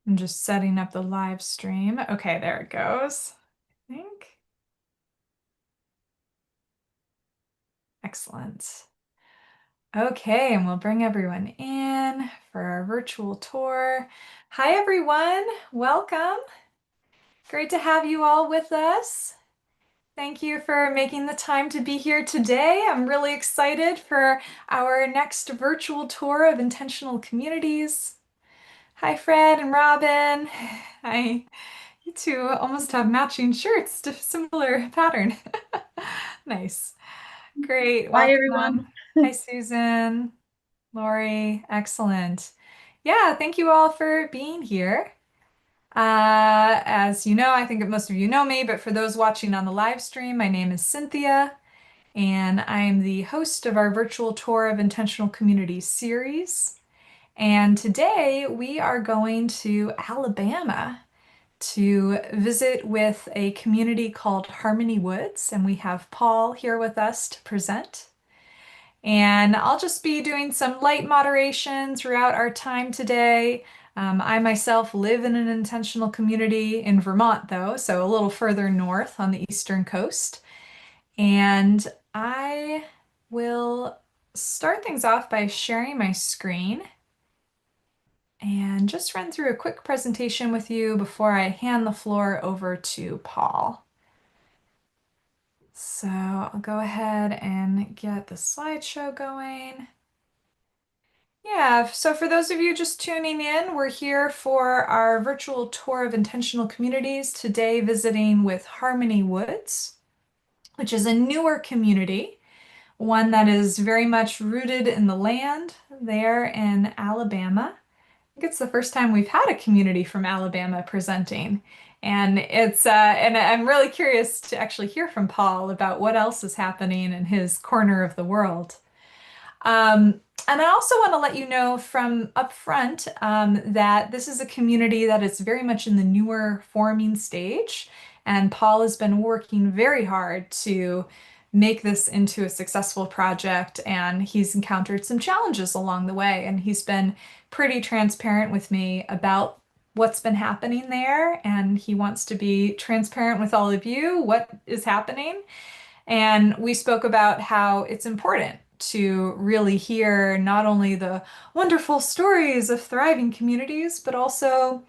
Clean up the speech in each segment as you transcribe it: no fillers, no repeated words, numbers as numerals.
I'm just setting up the live stream. Okay, there it goes. I think. Excellent. Okay, and we'll bring everyone in for our virtual tour. Hi, everyone. Welcome. Great to have you all with us. Thank you for making the time to be here today. I'm really excited for our next virtual tour of intentional communities. Hi, Fred and Robin. Hi. You two almost have matching shirts, similar pattern. Nice. Great. Hi everyone. Welcome. Hi, Susan, Lori. Excellent. Yeah, thank you all for being here. As you know, I think that most of you know me, but for those watching on the live stream, my name is Cynthia, and I'm the host of our virtual tour of Intentional Communities series. And today we are going to Alabama to visit with a community called Harmony Woods, and we have Paul here with us to present. And I'll just be doing some light moderation throughout our time today. I myself live in an intentional community in Vermont, though, so a little further north on the eastern coast. And I will start things off by sharing my screen and just run through a quick presentation with you before I hand the floor over to Paul. So I'll go ahead and get the slideshow going. Yeah, so for those of you just tuning in, we're here for our virtual tour of intentional communities, today visiting with Harmony Woods, which is a newer community, one that is very much rooted in the land there in Alabama. I think it's the first time we've had a community from Alabama presenting. And I'm really curious to actually hear from Paul about what else is happening in his corner of the world. And I also want to let you know from up front that this is a community that is very much in the newer forming stage. And Paul has been working very hard to make this into a successful project. And he's encountered some challenges along the way. And he's been pretty transparent with me about what's been happening there. And he wants to be transparent with all of you what is happening. And we spoke about how it's important to really hear not only the wonderful stories of thriving communities, but also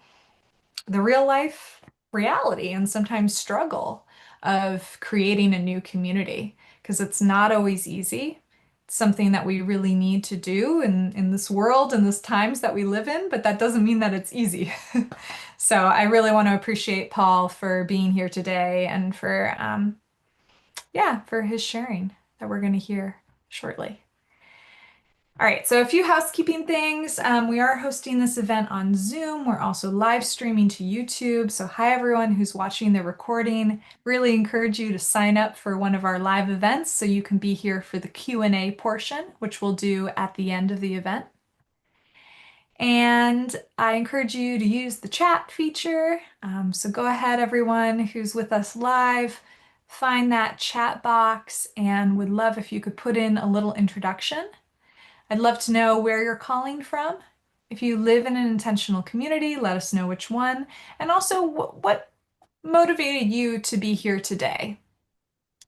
the real life reality and sometimes struggle of creating a new community, because it's not always easy. It's something that we really need to do in this world and this times that we live in, but that doesn't mean that it's easy. So I really want to appreciate Paul for being here today and for yeah, for his sharing that we're going to hear shortly. All right, so a few housekeeping things. We are hosting this event on Zoom. We're also live streaming to YouTube. So hi, everyone who's watching the recording. Really encourage you to sign up for one of our live events so you can be here for the Q&A portion, which we'll do at the end of the event. And I encourage you to use the chat feature. So go ahead, everyone who's with us live, find that chat box and would love if you could put in a little introduction. I'd love to know where you're calling from. If you live in an intentional community, let us know which one. And also, what motivated you to be here today?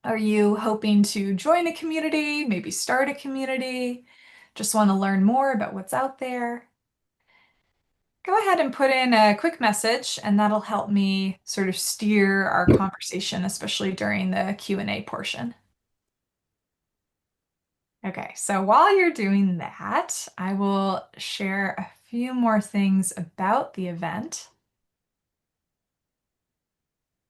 Are you hoping to join a community, maybe start a community? Just want to learn more about what's out there? Go ahead and put in a quick message, and that'll help me sort of steer our conversation, especially during the Q&A portion. Okay, so while you're doing that, I will share a few more things about the event.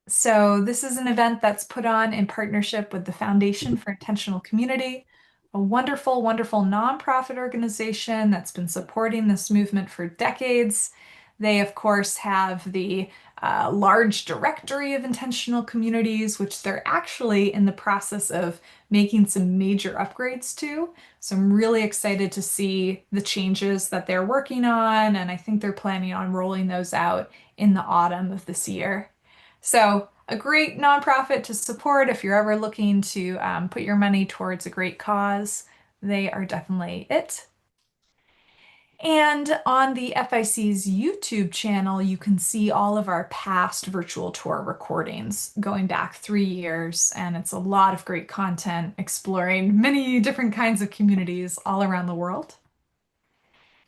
So this is an event that's put on in partnership with the Foundation for Intentional Community, a wonderful, wonderful nonprofit organization that's been supporting this movement for decades. They, of course, have the large directory of intentional communities, which they're actually in the process of making some major upgrades to. So I'm really excited to see the changes that they're working on, and I think they're planning on rolling those out in the autumn of this year. So a great nonprofit to support if you're ever looking to put your money towards a great cause. They are definitely it. And on the FIC's YouTube channel, you can see all of our past virtual tour recordings going back 3 years. And it's a lot of great content exploring many different kinds of communities all around the world.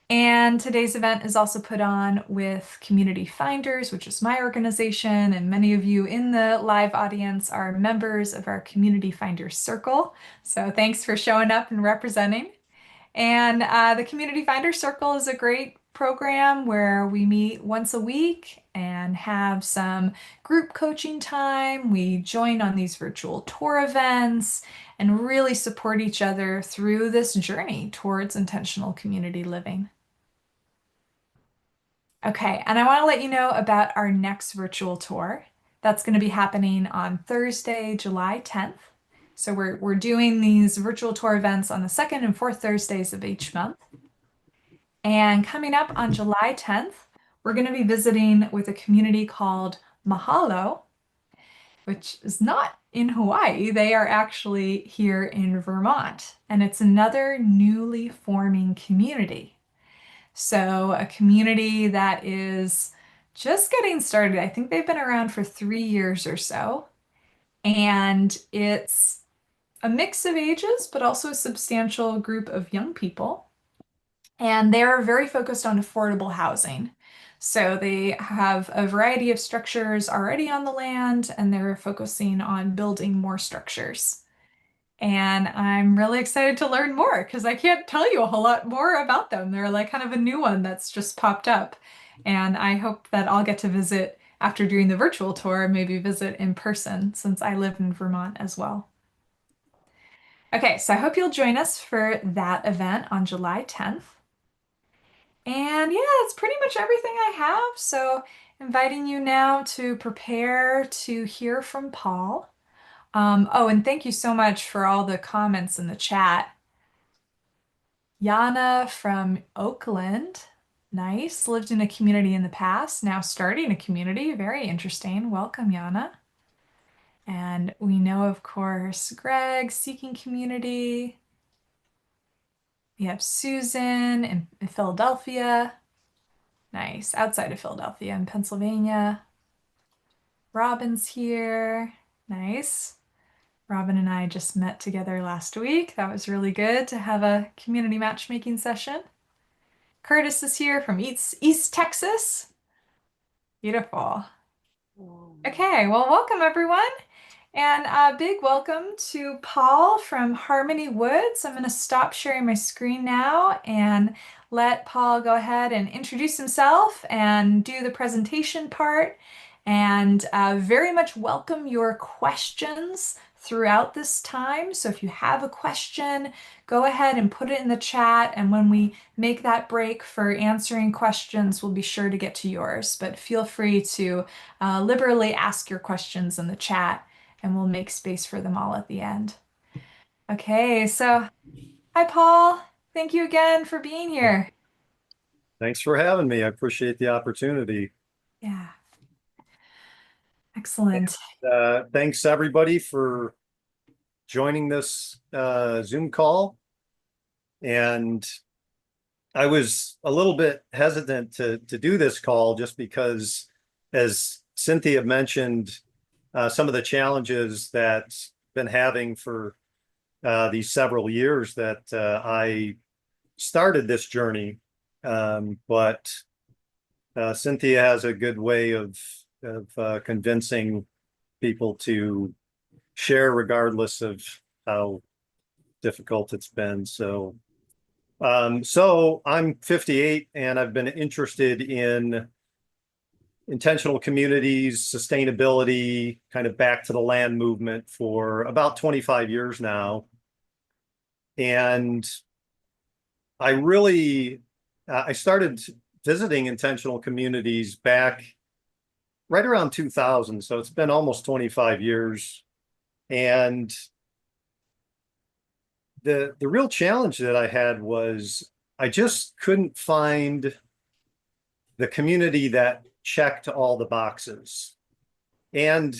And today's event is also put on with Community Finders, which is my organization, and many of you in the live audience are members of our Community Finders Circle. So thanks for showing up and representing. And the Community Finders Circle is a great program where we meet once a week and have some group coaching time. We join on these virtual tour events and really support each other through this journey towards intentional community living. Okay, and I want to let you know about our next virtual tour. That's going to be happening on Thursday, July 10th. So we're doing these virtual tour events on the second and fourth Thursdays of each month. And coming up on July 10th, we're going to be visiting with a community called Mahalo, which is not in Hawaii. They are actually here in Vermont, and it's another newly forming community. So a community that is just getting started. I think they've been around for 3 years or so. And it's a mix of ages, but also a substantial group of young people. And they're very focused on affordable housing. So they have a variety of structures already on the land, and they're focusing on building more structures. And I'm really excited to learn more because I can't tell you a whole lot more about them. They're like kind of a new one that's just popped up. And I hope that I'll get to visit after doing the virtual tour, maybe visit in person since I live in Vermont as well. Okay, so I hope you'll join us for that event on July 10th. And yeah, that's pretty much everything I have. So inviting you now to prepare to hear from Paul. Oh, and thank you so much for all the comments in the chat. Yana from Oakland. Nice. Lived in a community in the past, now starting a community. Very interesting. Welcome, Yana. And we know, of course, Greg, seeking community. We have Susan in Philadelphia. Nice. Outside of Philadelphia in Pennsylvania. Robin's here. Nice. Robin and I just met together last week. That was really good to have a community matchmaking session. Curtis is here from East Texas. Beautiful. Okay, well, welcome everyone. And a big welcome to Paul from Harmony Woods. I'm going to stop sharing my screen now and let Paul go ahead and introduce himself and do the presentation part. And very much welcome your questions throughout this time. So if you have a question, go ahead and put it in the chat. And when we make that break for answering questions, we'll be sure to get to yours. But feel free to liberally ask your questions in the chat, and we'll make space for them all at the end. Okay, so hi, Paul. Thank you again for being here. Thanks for having me. I appreciate the opportunity. Yeah. Excellent. Thanks everybody for joining this Zoom call. And I was a little bit hesitant to do this call just because, as Cynthia mentioned, some of the challenges that's been having for these several years that I started this journey. But Cynthia has a good way of convincing people to share regardless of how difficult it's been. So I'm 58 and I've been interested in intentional communities, sustainability, kind of back to the land movement for about 25 years now. And I started visiting intentional communities back right around 2000. So it's been almost 25 years. And the real challenge that I had was I just couldn't find the community that checked all the boxes. And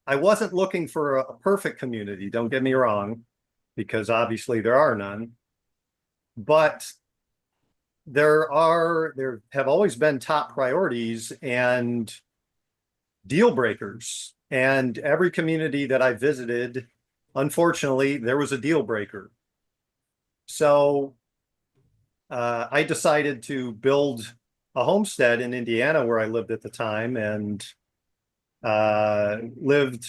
I wasn't looking for a perfect community, don't get me wrong, because obviously there are none. But there have always been top priorities and deal breakers. And every community that I visited, unfortunately, there was a deal breaker. So I decided to build a homestead in Indiana where I lived at the time and lived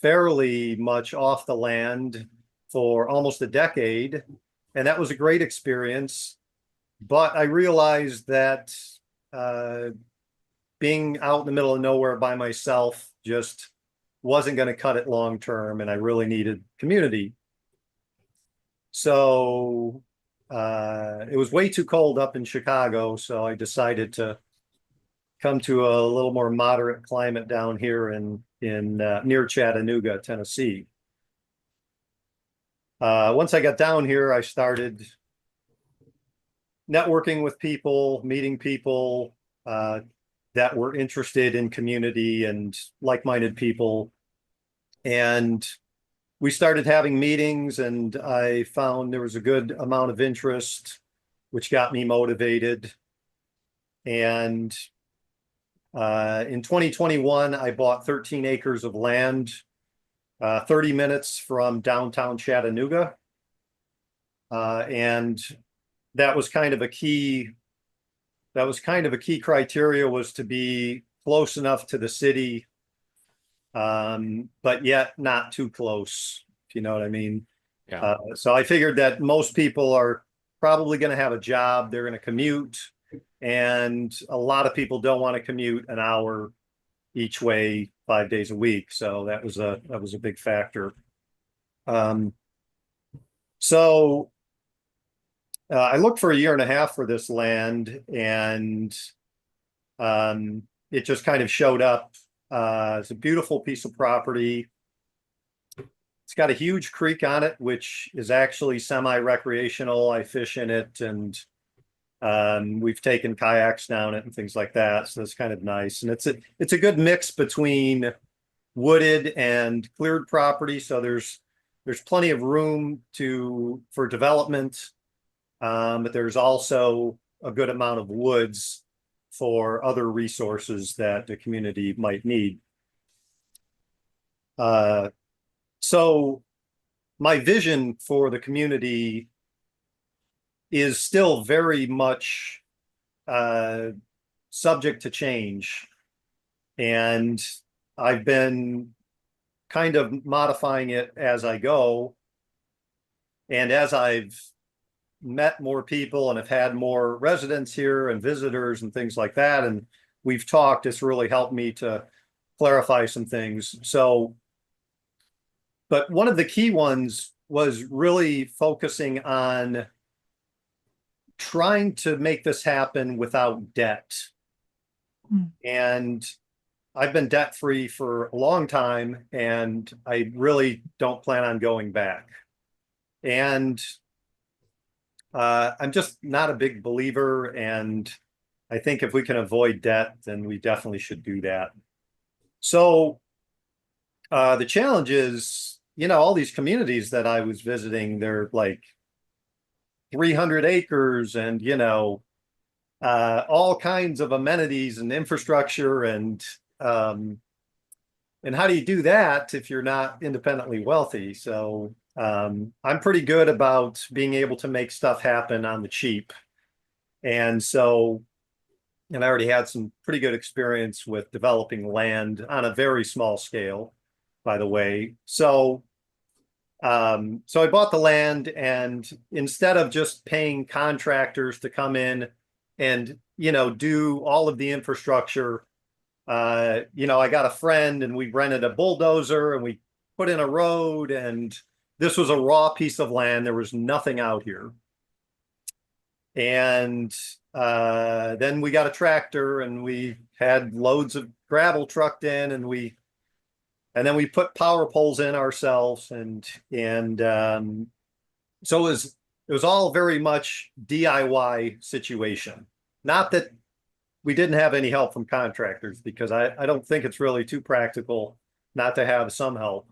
fairly much off the land for almost a decade. And that was a great experience. But I realized that uh, being out in the middle of nowhere by myself just wasn't going to cut it long term. And I really needed community. So it was way too cold up in Chicago. So I decided to come to a little more moderate climate down here in near Chattanooga, Tennessee. Once I got down here, I started networking with people, meeting people uh, that were interested in community and like-minded people. And we started having meetings, and I found there was a good amount of interest, which got me motivated. And in 2021, I bought 13 acres of land, 30 minutes from downtown Chattanooga. And that was kind of a key, that was kind of a key criteria, was to be close enough to the city, but yet not too close, if you know what I mean. Yeah. So I figured that most people are probably going to have a job, they're going to commute, and a lot of people don't want to commute an hour each way 5 days a week. So that was a big factor. Um, so I looked for a year and a half for this land, and it just kind of showed up. It's a beautiful piece of property. It's got a huge creek on it, which is actually semi-recreational. I fish in it, and we've taken kayaks down it and things like that. So it's kind of nice. And it's a good mix between wooded and cleared property. So there's plenty of room for development. But there's also a good amount of woods for other resources that the community might need. So my vision for the community is still very much subject to change. And I've been kind of modifying it as I go. And as I've met more people and have had more residents here and visitors and things like that, and we've talked, it's really helped me to clarify some things. So, but one of the key ones was really focusing on trying to make this happen without debt. Mm. And I've been debt free for a long time, and I really don't plan on going back. And I'm just not a big believer, and I think if we can avoid debt, then we definitely should do that. So the challenge is, all these communities that I was visiting, they're like 300 acres and, all kinds of amenities and infrastructure. And how do you do that if you're not independently wealthy? So I'm pretty good about being able to make stuff happen on the cheap. And I already had some pretty good experience with developing land on a very small scale, by the way. So I bought the land, and instead of just paying contractors to come in and, do all of the infrastructure, I got a friend, and we rented a bulldozer, and we put in a road, and this was a raw piece of land. There was nothing out here. And then we got a tractor, and we had loads of gravel trucked in, and then we put power poles in ourselves, and so it was all very much DIY situation. Not that we didn't have any help from contractors, because I don't think it's really too practical not to have some help.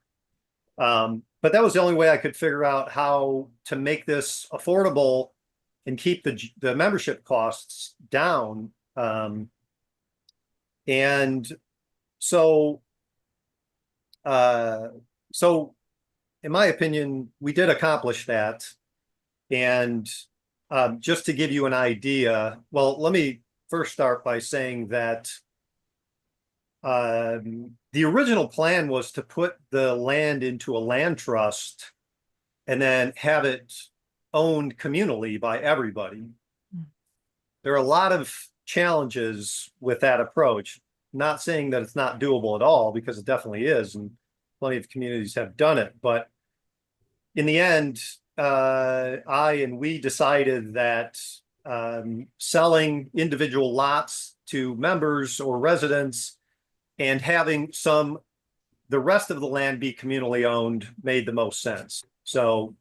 But that was the only way I could figure out how to make this affordable and keep the membership costs down. And so, uh, so in my opinion, we did accomplish that. And just to give you an idea, well, let me first start by saying that the original plan was to put the land into a land trust and then have it owned communally by everybody. There are a lot of challenges with that approach. Not saying that it's not doable at all, because it definitely is, and plenty of communities have done it. But in the end, we decided that selling individual lots to members or residents and having the rest of the land be communally owned made the most sense. So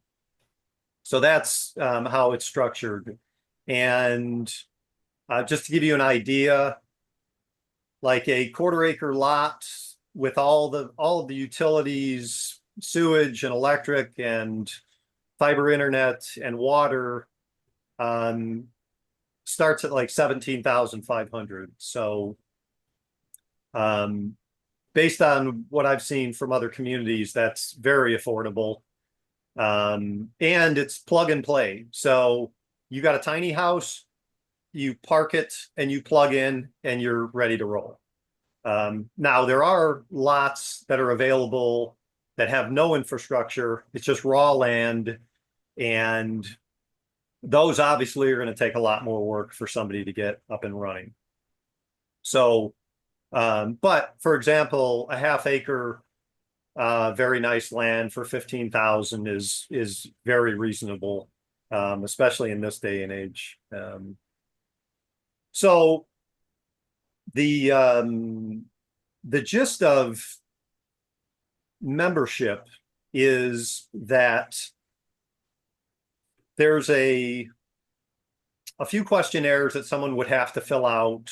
that's how it's structured. And just to give you an idea, like a quarter-acre lot with all of the utilities, sewage and electric and fiber internet and water, starts at like 17,500. So based on what I've seen from other communities, that's very affordable. And it's plug and play. So you got a tiny house, you park it and you plug in and you're ready to roll. Now there are lots that are available that have no infrastructure. It's just raw land. And those obviously are going to take a lot more work for somebody to get up and running. So, but for example, a half acre, very nice land for 15,000 is very reasonable, especially in this day and age. So the gist of membership is that there's a few questionnaires that someone would have to fill out,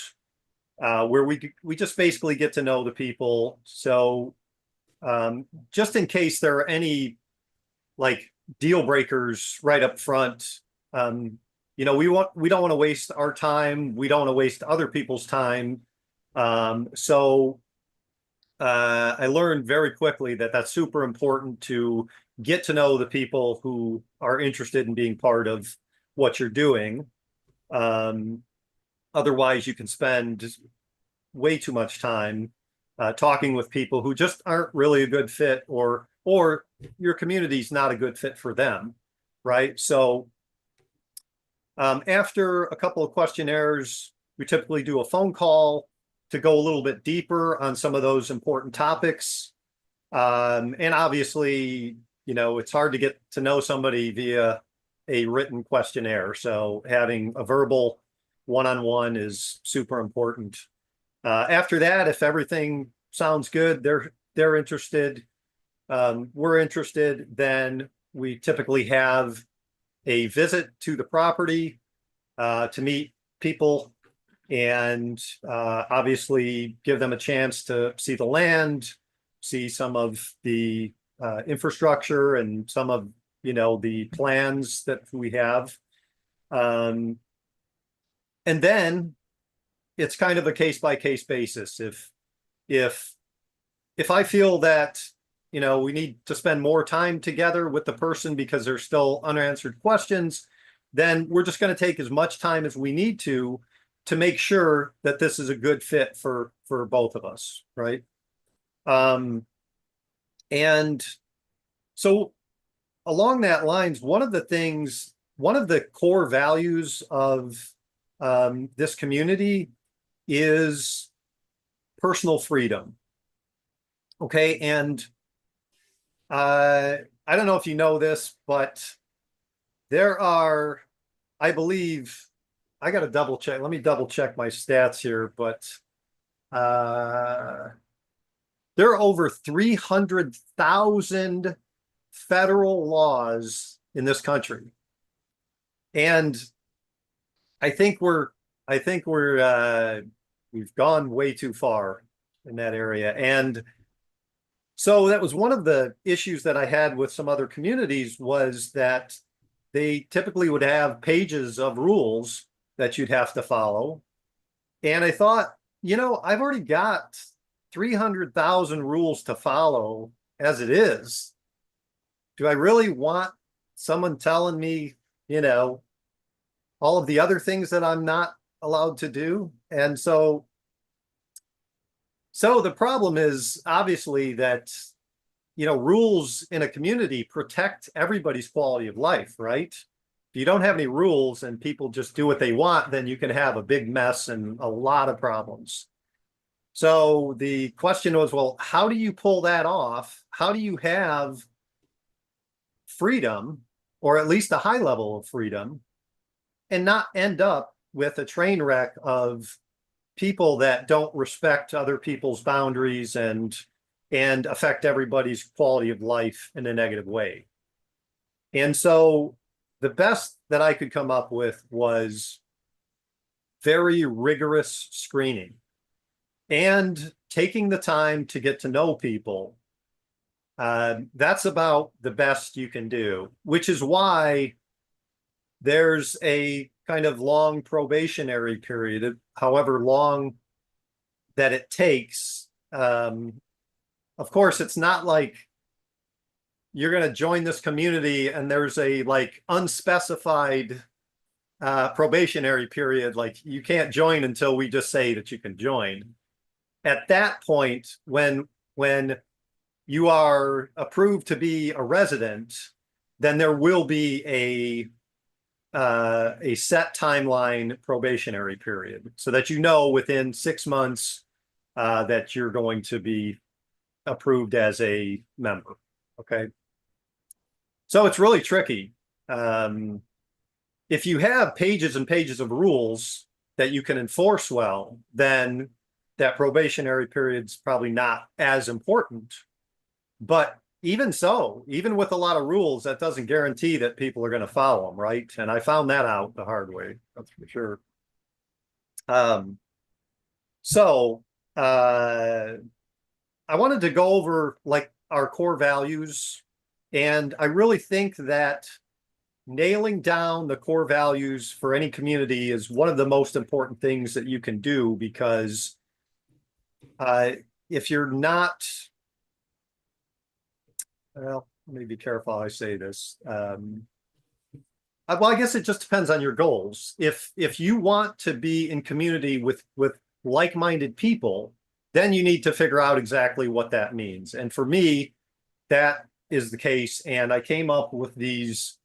where we just basically get to know the people. So just in case there are any like deal breakers right up front, we don't want to waste our time. We don't want to waste other people's time. So I learned very quickly that that's super important to get to know the people who are interested in being part of what you're doing. Otherwise, you can spend way too much time talking with people who just aren't really a good fit, or your community's not a good fit for them, right? So after a couple of questionnaires, we typically do a phone call to go a little bit deeper on some of those important topics. And obviously, it's hard to get to know somebody via a written questionnaire. So having a verbal one-on-one is super important. After that, if everything sounds good, they're interested, we're interested, then we typically have a visit to the property to meet people and obviously give them a chance to see the land, see some of the infrastructure and some of the plans that we have. And then it's kind of a case-by-case basis. If I feel that we need to spend more time together with the person because there's still unanswered questions, then we're just going to take as much time as we need to make sure that this is a good fit for both of us, right? And so along that lines, one of the core values of this community is personal freedom. Okay, and I don't know if you know this, but there are, I believe, I got to double check. Let me double check my stats here, but there are over 300,000 federal laws in this country. And I think we've gone way too far in that area. And so that was one of the issues that I had with some other communities, was that they typically would have pages of rules that you'd have to follow. And I thought, I've already got 300,000 rules to follow as it is. Do I really want someone telling me, you know, all of the other things that I'm not allowed to do? And so the problem is obviously that, rules in a community protect everybody's quality of life, right? If you don't have any rules and people just do what they want, then you can have a big mess and a lot of problems. So the question was, well, how do you pull that off? How do you have freedom, or at least a high level of freedom, and not end up with a train wreck of people that don't respect other people's boundaries and affect everybody's quality of life in a negative way? And so the best that I could come up with was very rigorous screening and taking the time to get to know people. That's about the best you can do, which is why there's a kind of long probationary period, however long that it takes. Of course, it's not like you're going to join this community and there's a like unspecified probationary period. Like you can't join until we just say that you can join. At that point, when you are approved to be a resident, then there will be a set timeline probationary period so that within 6 months that you're going to be approved as a member. Okay. So it's really tricky. If you have pages and pages of rules that you can enforce well, then that probationary period's probably not as important. But even so, even with a lot of rules, that doesn't guarantee that people are going to follow them, right? And I found that out the hard way, that's for sure. Um, so I wanted to go over like our core values, and I really think that nailing down the core values for any community is one of the most important things that you can do, because uh, if you're not, well, let me be careful how I say this. Well, I guess it just depends on your goals. If you want to be in community with like-minded people, then you need to figure out exactly what that means. And for me, that is the case. And I came up with these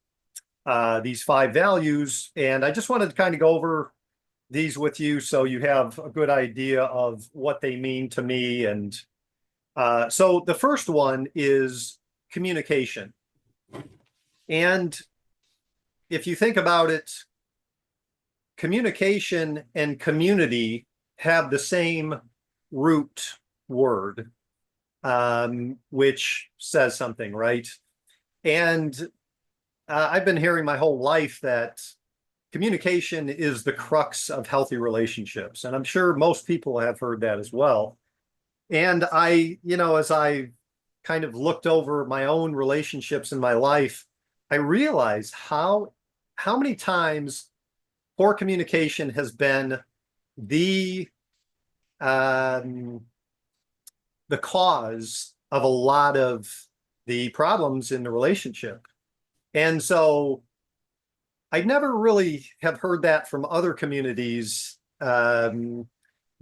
5 values, and I just wanted to kind of go over these with you so you have a good idea of what they mean to me. And so the first one is communication. And if you think about it, communication and community have the same root word, which says something, right? And I've been hearing my whole life that communication is the crux of healthy relationships. And I'm sure most people have heard that as well. And as I kind of looked over my own relationships in my life, I realized how many times poor communication has been the um, the cause of a lot of the problems in the relationship. And so I never really have heard that from other communities, but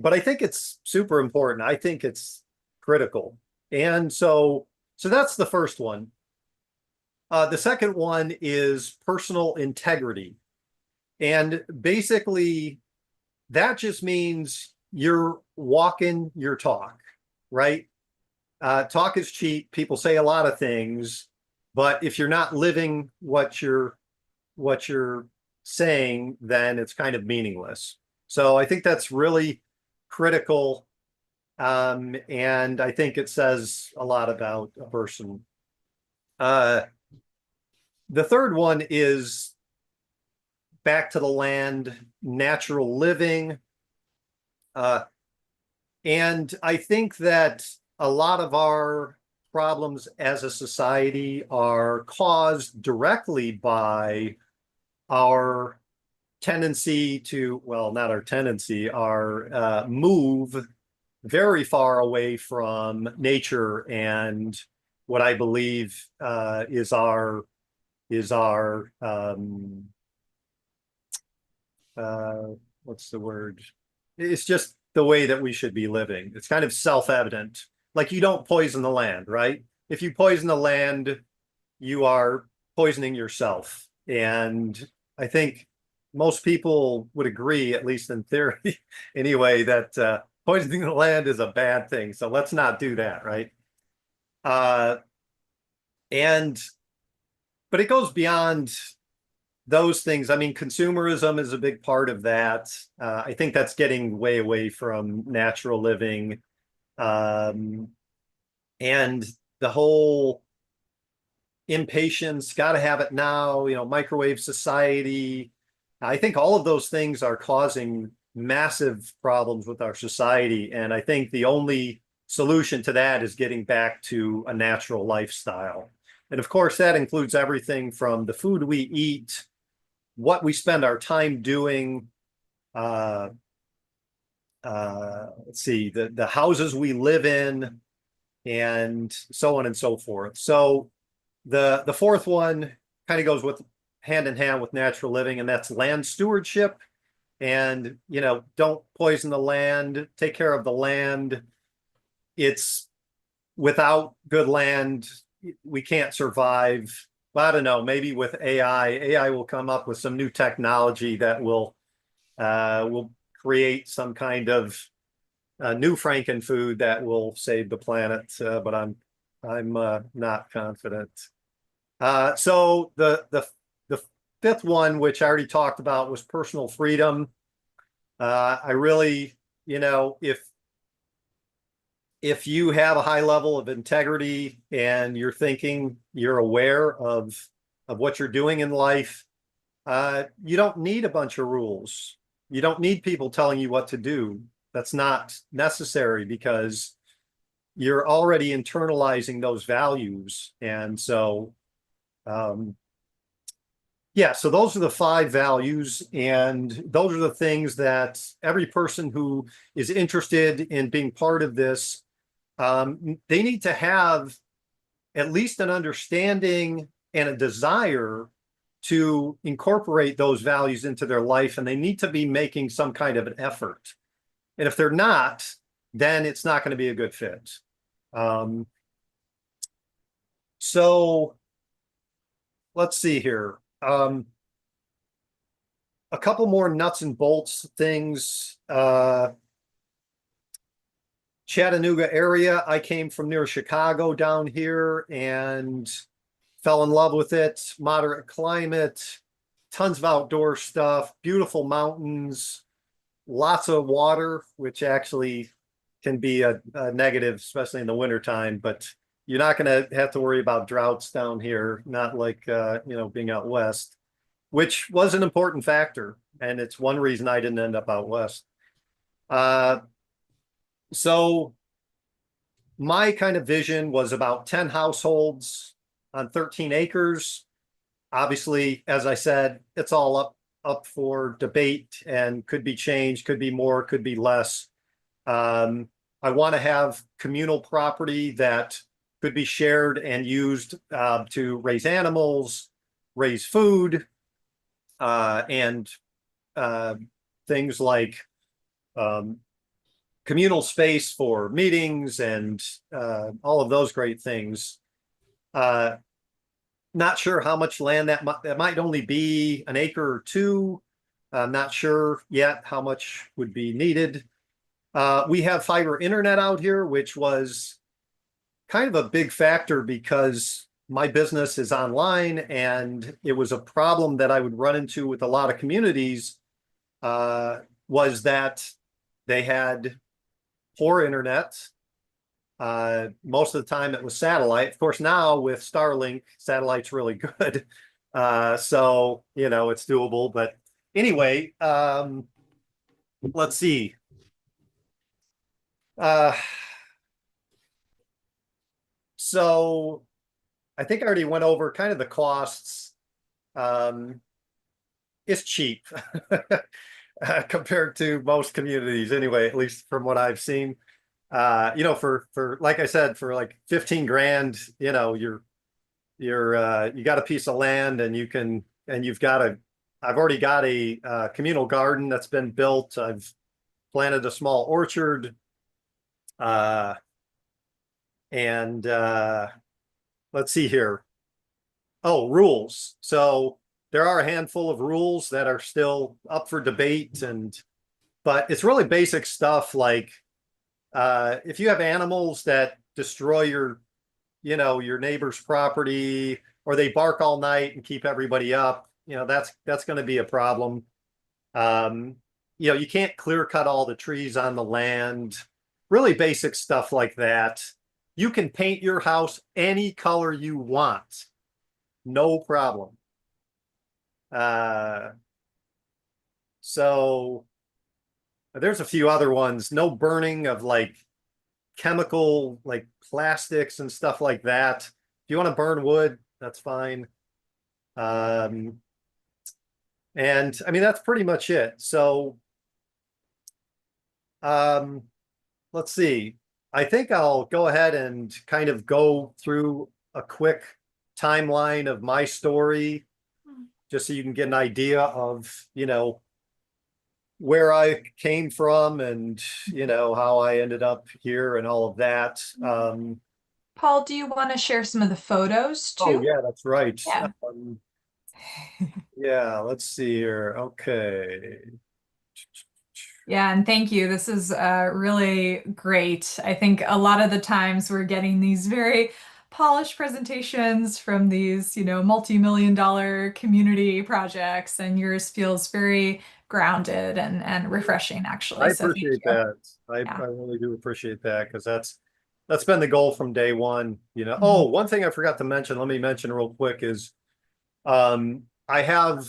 I think it's super important. I think it's critical. And so that's the first one. The second one is personal integrity. And basically, that just means you're walking your talk, right? Talk is cheap. People say a lot of things, but if you're not living what you're saying, then it's kind of meaningless. So I think that's really critical. And I think it says a lot about a person. The third one is back to the land, natural living. And I think that a lot of our problems as a society are caused directly by our tendency to, well, not our tendency, our move very far away from nature and what I believe is our uh, what's the word? It's just the way that we should be living. It's kind of self-evident. Like you don't poison the land, right? If you poison the land, you are poisoning yourself. And I think most people would agree, at least in theory, anyway, that poisoning the land is a bad thing. So let's not do that, right? Uh, and but it goes beyond those things. I mean, consumerism is a big part of that. I think that's getting way away from natural living. Um, and the whole impatience, got to have it now, microwave society. I think all of those things are causing massive problems with our society. And I think the only solution to that is getting back to a natural lifestyle. And of course, that includes everything from the food we eat, what we spend our time doing, uh, let's see, the houses we live in, and so on and so forth. So the fourth one kind of goes with hand in hand with natural living, and that's land stewardship. And don't poison the land, take care of the land. It's without good land, we can't survive. Well, I don't know, maybe with AI will come up with some new technology that will create some kind of new Franken food that will save the planet. But I'm not confident. So the fifth one, which I already talked about, was personal freedom. I really, if you have a high level of integrity and you're aware of what you're doing in life, you don't need a bunch of rules. You don't need people telling you what to do. That's not necessary because you're already internalizing those values. And so, um, yeah, so those are the five values, and those are the things that every person who is interested in being part of this, they need to have at least an understanding and a desire to incorporate those values into their life, and they need to be making some kind of an effort. And if they're not, then it's not going to be a good fit. Um, so let's see here. A couple more nuts and bolts things. Chattanooga area. I came from near Chicago down here and fell in love with it. Moderate climate, tons of outdoor stuff, beautiful mountains, lots of water, which actually can be a negative, especially in the wintertime, but you're not going to have to worry about droughts down here, not like, being out west, which was an important factor. And it's one reason I didn't end up out west. Uh, so my kind of vision was about 10 households on 13 acres. Obviously, as I said, it's all up for debate and could be changed, could be more, could be less. I want to have communal property that could be shared and used to raise animals, raise food, and things like um, communal space for meetings and all of those great things. Uh, Not sure how much land that might only be an acre or two. I'm not sure yet how much would be needed. We have fiber internet out here, which was kind of a big factor because my business is online, and it was a problem that I would run into with a lot of communities, was that they had poor internet. Most of the time it was satellite. Of course, now with Starlink, satellite's really good. So, it's doable. But anyway, let's see. Uh, So I think I already went over kind of the costs. Um, it's cheap compared to most communities anyway, at least from what I've seen. For like I said, for like 15 grand, you got a piece of land and you've got I've already got a communal garden that's been built. I've planted a small orchard, uh, and let's see here. Oh, rules. So there are a handful of rules that are still up for debate, but it's really basic stuff like if you have animals that destroy your neighbor's property, or they bark all night and keep everybody up, that's going to be a problem. Um, you can't clear cut all the trees on the land, really basic stuff like that. You can paint your house any color you want, no problem. Uh, so there's a few other ones. No burning of like chemical, like plastics and stuff like that. If you want to burn wood, that's fine. Um, and I mean, that's pretty much it. So, um, let's see. I think I'll go ahead and kind of go through a quick timeline of my story, just so you can get an idea of, where I came from and, how I ended up here and all of that. Paul, do you want to share some of the photos Oh, too? yeah, that's right. Yeah. Um, yeah, let's see here. Okay. Yeah, and thank you. This is really great. I think a lot of the times we're getting these very polished presentations from these, multi-million dollar community projects, and yours feels very grounded and refreshing, actually. I So thank appreciate you. that. Yeah. I really do appreciate that because that's been the goal from day one. Mhm. Oh, one thing I forgot to mention, let me mention real quick is I have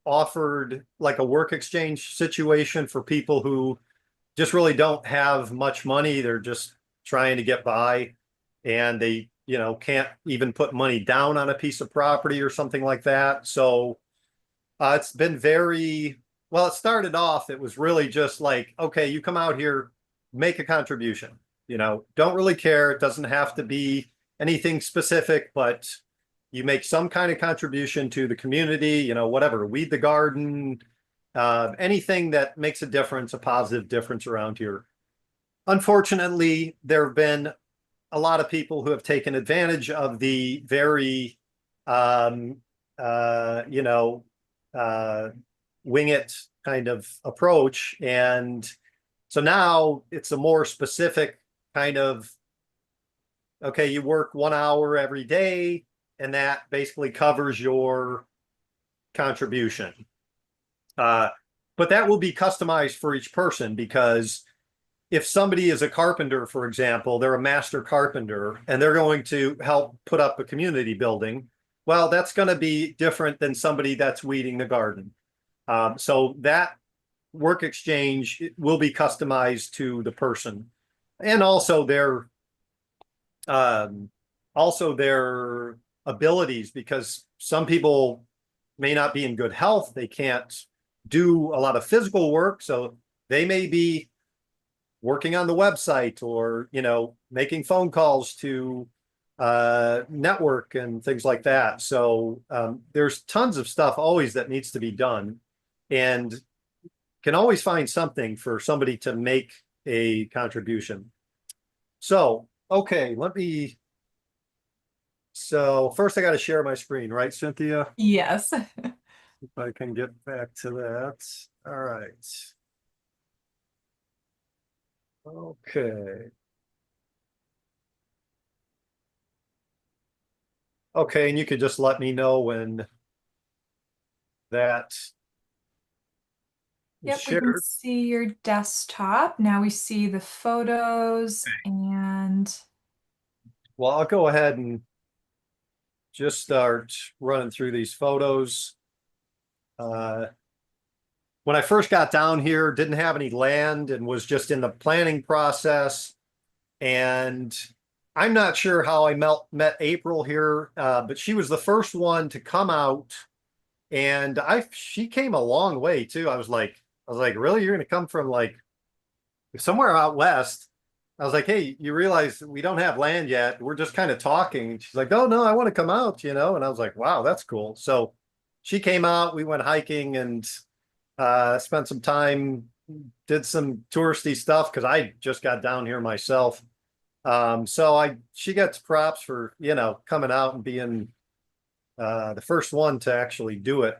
offered like a work exchange situation for people who just really don't have much money. They're just trying to get by and they, can't even put money down on a piece of property or something like that. So it's been very well. It started off, it was really just like, okay, you come out here, make a contribution. Don't really care. It doesn't have to be anything specific, but you make some kind of contribution to the community, whatever, weed the garden, anything that makes a difference, a positive difference around here. Unfortunately, there have been a lot of people who have taken advantage of the very, um, uh, you know, uh, wing it kind of approach. And so now it's a more specific kind of, okay, you work 1 hour every day, and that basically covers your contribution. Uh, but that will be customized for each person because if somebody is a carpenter, for example, they're a master carpenter and they're going to help put up a community building. Well, that's going to be different than somebody that's weeding the garden. So that work exchange will be customized to the person, and um, also their abilities, because some people may not be in good health. They can't do a lot of physical work, so they may be working on the website or making phone calls to network and things like that. So there's tons of stuff always that needs to be done, and can always find something for somebody to make a contribution. So okay, so first I got to share my screen, right, Cynthia? Yes. If I can get back to that. All right. Okay. Okay, and you could just let me know when that is Yep, we can shared. see your desktop. Now we see the photos and Well, I'll go ahead and just start running through these photos. Uh, when I first got down here, didn't have any land and was just in the planning process. And I'm not sure how I met April here, but she was the first one to come out, and she came a long way too. I was like, really? You're going to come from like somewhere out west? I was like, hey, you realize we don't have land yet. We're just kind of talking. She's like, oh no, I want to come out, you know? And I was like, wow, that's cool. So she came out, we went hiking and spent some time, did some touristy stuff because I just got down here myself. She gets props for, you know, coming out and being the first one to actually do it.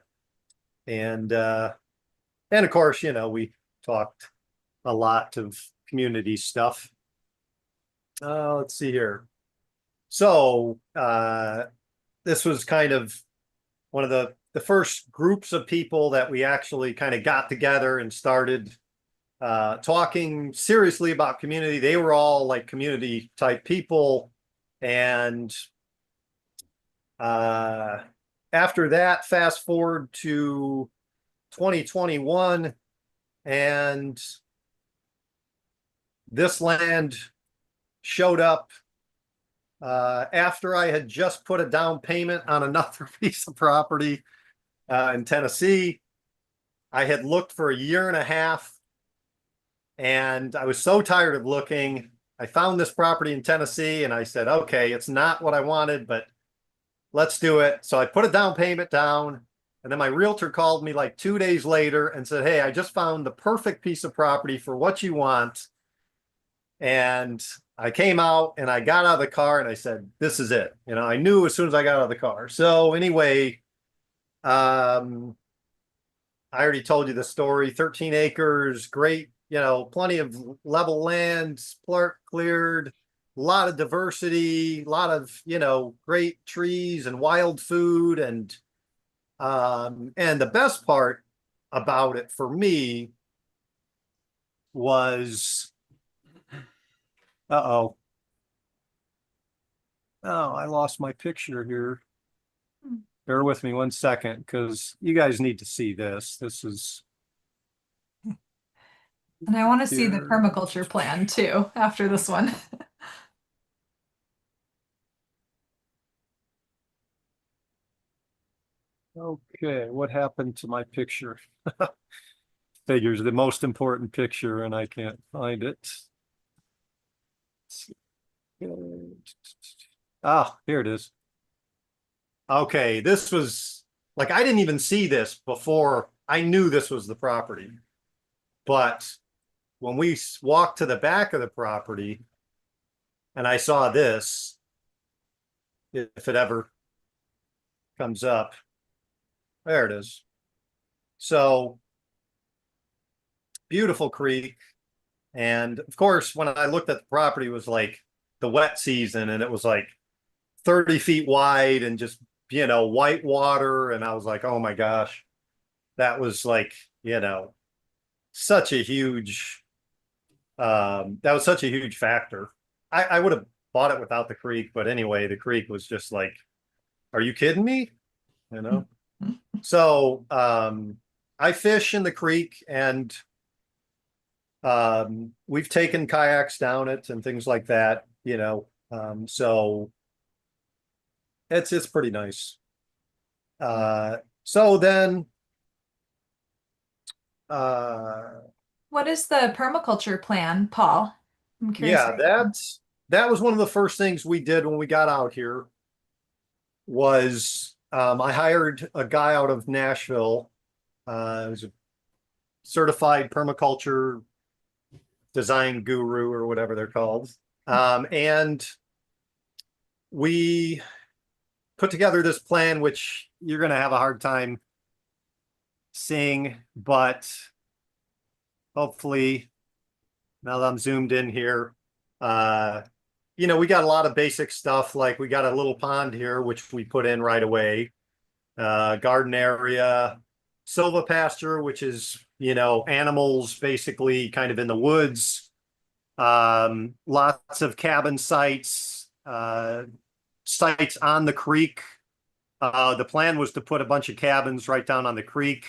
And and of course, you know, we talked a lot of community stuff. Let's see here. So this was kind of one of the first groups of people that we actually kind of got together and started talking seriously about community. They were all like community type people. And uh, after that, fast forward to 2021, and this land showed up after I had just put a down payment on another piece of property in Tennessee. I had looked for a year and a half, and I was so tired of looking. I found this property in Tennessee, and I said, okay, it's not what I wanted, but let's do it. So I put a down payment down, and then my realtor called me like 2 days later and said, hey, I just found the perfect piece of property for what you want. And I came out and I got out of the car and I said, this is it. You know, I knew as soon as I got out of the car. So anyway, I already told you the story, 13 acres, great, you know, plenty of level land, cleared, a lot of diversity, a lot of, you know, great trees and wild food. And the best part about it for me was, uh-oh. Oh, I lost my picture here. Bear with me 1 second, because you guys need to see this. This is And I want to see the here. permaculture plan too after this one. Okay, what happened to my picture? Figures the most important picture, and I can't find it. Ah, here it is. Okay, this was like I didn't even see this before. I knew this was the property, but when we walked to the back of the property and I saw this, if it ever comes up, there it is. So beautiful creek. And of course, when I looked at the property, it was like the wet season and it was like 30 feet wide and just, you know, white water. And I was like, oh my gosh, that was like, you know, such a huge, that was such a huge factor. I would have bought it without the creek, but anyway, the creek was just like, are you kidding me? You know? So I fish in the creek and we've taken kayaks down it and things like that, you know. So it's pretty nice. So then uh What is the permaculture plan, Paul? I'm curious. yeah, that was one of the first things we did when we got out here was I hired a guy out of Nashville. He was a certified permaculture design guru or whatever they're called. And we put together this plan, which you're going to have a hard time seeing, but hopefully now that I'm zoomed in here, you know, we got a lot of basic stuff. Like we got a little pond here, which we put in right away, garden area, silvopasture, which is, you know, animals basically kind of in the woods, lots of cabin sites, sites on the creek. The plan was to put a bunch of cabins right down on the creek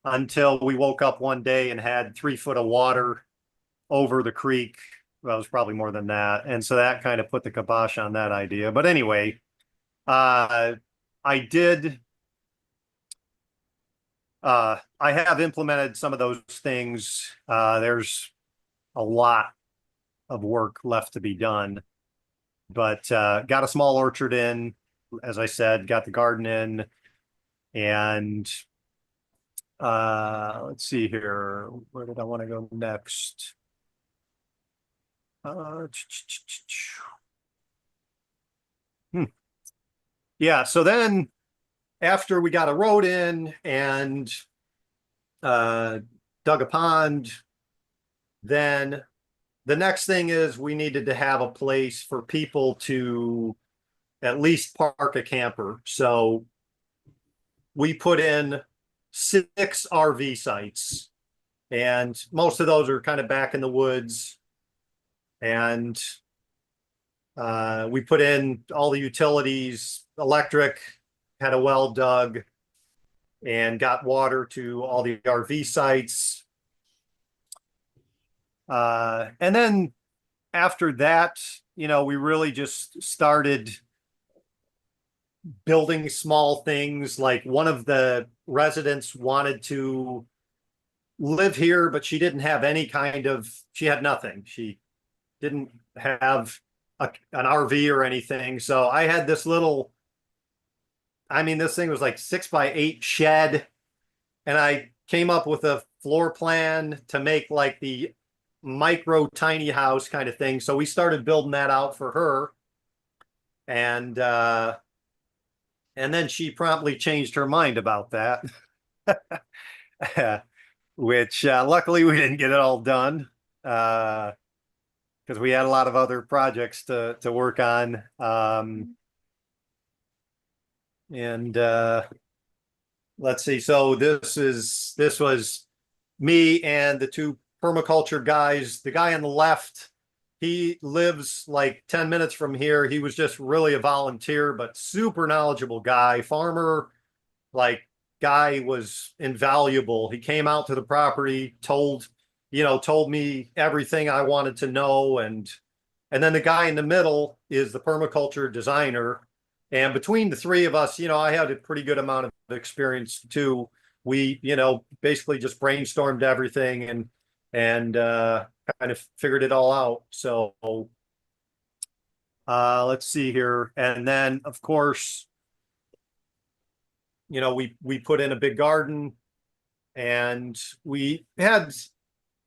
until we woke up one day and had 3 foot of water over the creek. Well, it was probably more than that. And so that kind of put the kibosh on that idea. But anyway, uh, I did, I have implemented some of those things. There's a lot of work left to be done, but got a small orchard in, as I said, got the garden in, and let's see here. Where did I want to go next? Uh, hmm. Yeah, so then after we got a road in and uh, dug a pond, then the next thing is we needed to have a place for people to at least park a camper. So we put in 6 RV sites, and most of those are kind of back in the woods. And we put in all the utilities, electric, had a well dug, and got water to all the RV sites. And then after that, we really just started building small things. Like one of the residents wanted to live here, but she didn't have she had nothing. She didn't have an RV or anything. So I had this this thing was like 6x8 shed. And I came up with a floor plan to make like the micro tiny house kind of thing. So we started building that out for her. And then she promptly changed her mind about that, which luckily we didn't get it all done because we had a lot of other projects to work on. And let's see. So this was me and the 2 permaculture guys. The guy on the left, he lives like 10 minutes from here. He was just really a volunteer, but super knowledgeable guy, farmer, like guy was invaluable. He came out to the property, told me everything I wanted to know. And then the guy in the middle is the permaculture designer. And between the 3 of us, I had a pretty good amount of experience too. We, basically just brainstormed everything and kind of figured it all out. So let's see here. And then of course, we put in a big garden, and we had,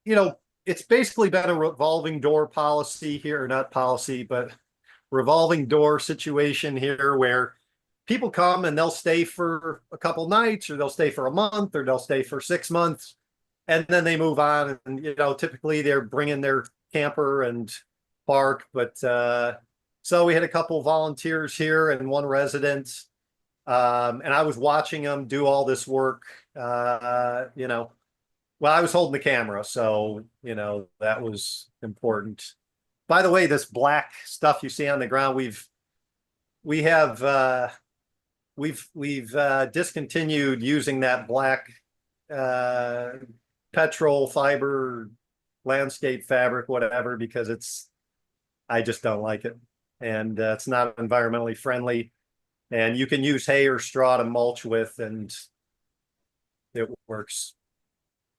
it's basically been a revolving door policy here, not policy, but revolving door situation here where people come and they'll stay for a couple nights, or they'll stay for a month, or they'll stay for 6 months, and then they move on. And typically they're bringing their camper and park. But so we had a couple volunteers here and 1 resident, and I was watching them do all this work. Well, I was holding the camera, so that was important. By the way, this black stuff you see on the ground, we have we've discontinued using that black petrol fiber landscape fabric, whatever, because I just don't like it, and it's not environmentally friendly. And you can use hay or straw to mulch with, and it works.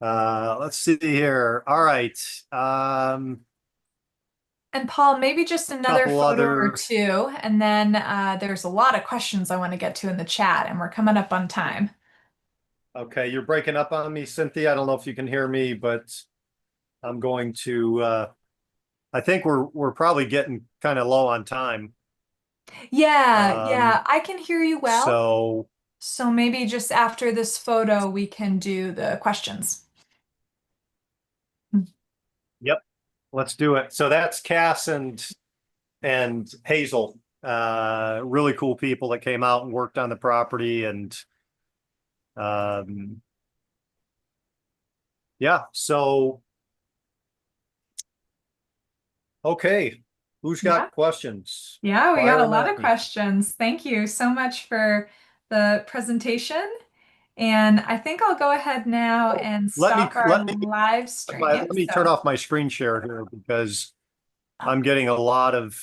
Let's see here. All right. And Paul, maybe just another Couple photo or other. two, and then there's a lot of questions I want to get to in the chat, and we're coming up on time. Okay, you're breaking up on me, Cynthia. I don't know if you can hear me, but I'm going to. I think we're probably getting kind of low on time. Yeah, Um, yeah, I can hear you well. so So maybe just after this photo, we can do the questions. yep, let's do it. So that's Cass and Hazel. Really cool people that came out and worked on the property. And um, yeah, so okay, who's Yeah. got questions? Yeah, we got Fire a them lot of at me. questions. Thank you so much for the presentation. And I think I'll go ahead now Oh, and let me stop our let me live stream. let Yep, me turn so off my screen share here because I'm getting a lot of